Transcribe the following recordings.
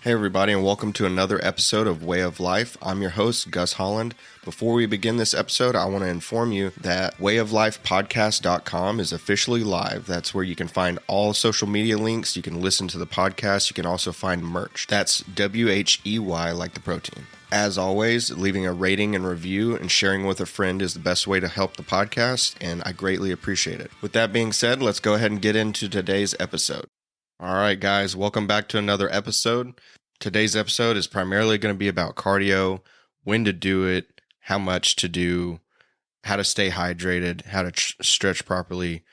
Hey everybody, and welcome to another episode of Way of Life. I'm your host, Gus Holland. Before we begin this episode, I want to inform you that wayoflifepodcast.com is officially live. That's where you can find all social media links. You can listen to the podcast. You can also find merch. That's WHEY, like the protein. As always, leaving a rating and review and sharing with a friend is the best way to help the podcast, and I greatly appreciate it. With that being said, let's go ahead and get into today's episode. All right, guys, welcome back to another episode. Today's episode is primarily going to be about cardio, when to do it, how much to do, how to stay hydrated, how to stretch properly,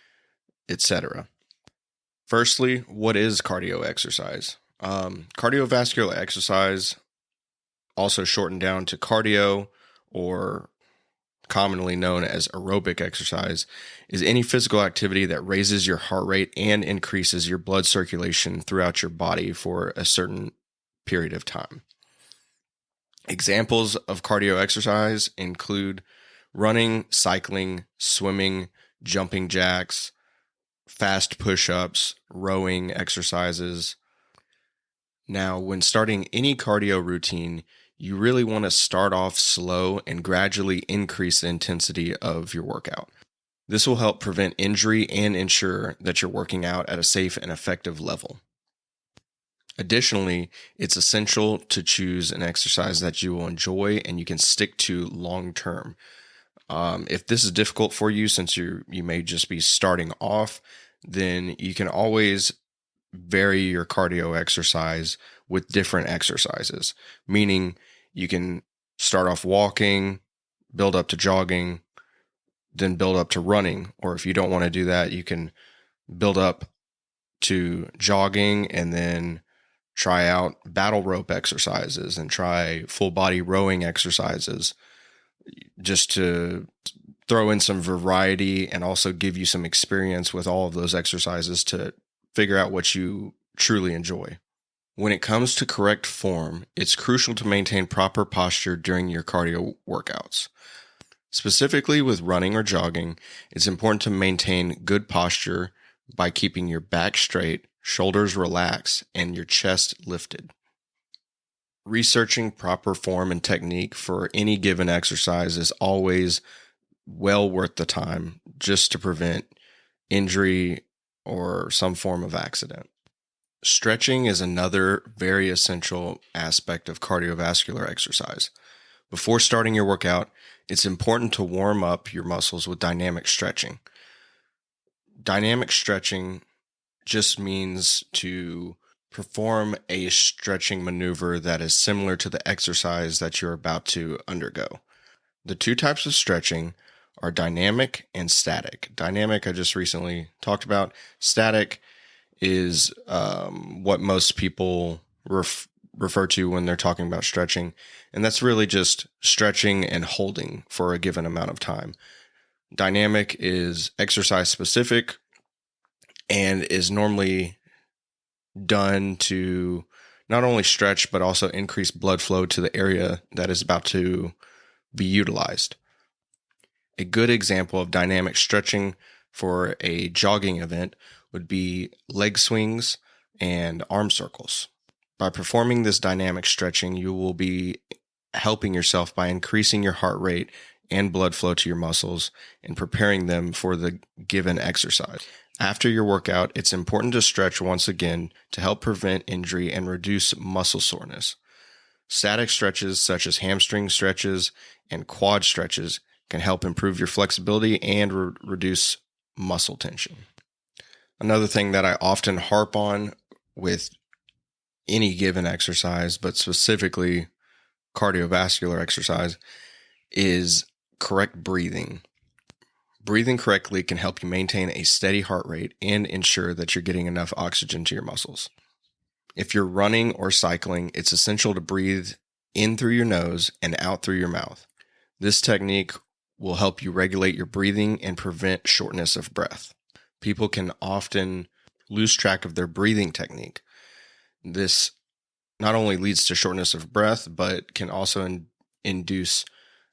etc. Firstly, what is cardio exercise? Cardiovascular exercise, also shortened down to cardio or commonly known as aerobic exercise, is any physical activity that raises your heart rate and increases your blood circulation throughout your body for a certain period of time. Examples of cardio exercise include running, cycling, swimming, jumping jacks, fast push-ups, rowing exercises. Now, when starting any cardio routine, you really want to start off slow and gradually increase the intensity of your workout. This will help prevent injury and ensure that you're working out at a safe and effective level. Additionally, it's essential to choose an exercise that you will enjoy and you can stick to long term. If this is difficult for you, since you may just be starting off, then you can always vary your cardio exercise with different exercises, meaning you can start off walking, build up to jogging, then build up to running. Or if you don't want to do that, you can build up to jogging and then try out battle rope exercises and try full body rowing exercises, just to throw in some variety and also give you some experience with all of those exercises to figure out what you truly enjoy. When it comes to correct form, it's crucial to maintain proper posture during your cardio workouts. Specifically with running or jogging, it's important to maintain good posture by keeping your back straight, shoulders relaxed, and your chest lifted. Researching proper form and technique for any given exercise is always well worth the time, just to prevent injury or some form of accident. Stretching is another very essential aspect of cardiovascular exercise. Before starting your workout, it's important to warm up your muscles with dynamic stretching. Dynamic stretching just means to perform a stretching maneuver that is similar to the exercise that you're about to undergo. The two types of stretching are dynamic and static. Dynamic, I just recently talked about. Static is what most people refer to when they're talking about stretching, and that's really just stretching and holding for a given amount of time. Dynamic is exercise specific and is normally done to not only stretch but also increase blood flow to the area that is about to be utilized. A good example of dynamic stretching for a jogging event would be leg swings and arm circles. By performing this dynamic stretching, you will be helping yourself by increasing your heart rate and blood flow to your muscles and preparing them for the given exercise. After your workout, it's important to stretch once again to help prevent injury and reduce muscle soreness. Static stretches such as hamstring stretches and quad stretches can help improve your flexibility and reduce muscle tension. Another thing that I often harp on with any given exercise, but specifically cardiovascular exercise, is correct breathing. Breathing correctly can help you maintain a steady heart rate and ensure that you're getting enough oxygen to your muscles. If you're running or cycling, it's essential to breathe in through your nose and out through your mouth. This technique will help you regulate your breathing and prevent shortness of breath. People can often lose track of their breathing technique. This not only leads to shortness of breath, but can also induce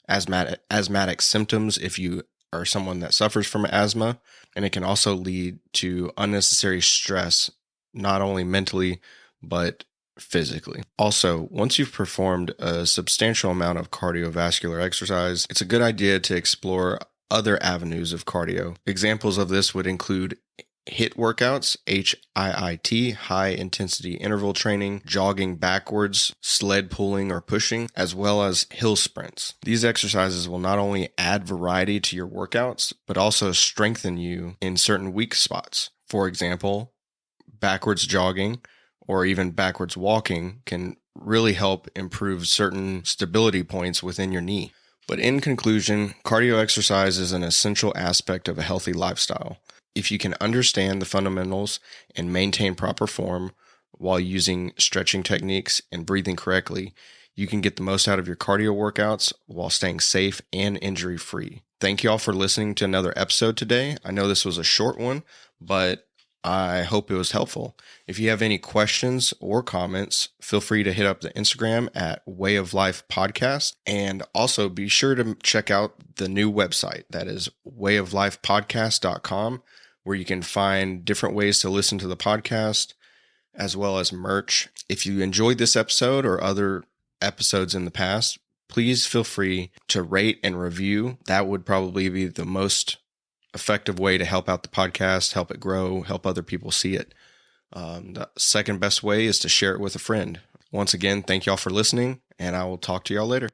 asthmatic symptoms if you are someone that suffers from asthma, and it can also lead to unnecessary stress, not only mentally, but physically. Also, once you've performed a substantial amount of cardiovascular exercise, it's a good idea to explore other avenues of cardio. Examples of this would include HIIT workouts, HIIT, high intensity interval training, jogging backwards, sled pulling or pushing, as well as hill sprints. These exercises will not only add variety to your workouts, but also strengthen you in certain weak spots. For example, backwards jogging or even backwards walking can really help improve certain stability points within your knee. But in conclusion, cardio exercise is an essential aspect of a healthy lifestyle. If you can understand the fundamentals and maintain proper form while using stretching techniques and breathing correctly, you can get the most out of your cardio workouts while staying safe and injury-free. Thank you all for listening to another episode today. I know this was a short one, but I hope it was helpful. If you have any questions or comments, feel free to hit up the Instagram at Way of Life Podcast. And also be sure to check out the new website. That is wayoflifepodcast.com, where you can find different ways to listen to the podcast, as well as merch. If you enjoyed this episode or other episodes in the past, please feel free to rate and review. That would probably be the most effective way to help out the podcast, help it grow, help other people see it. The second best way is to share it with a friend. Once again, thank y'all for listening, and I will talk to y'all later.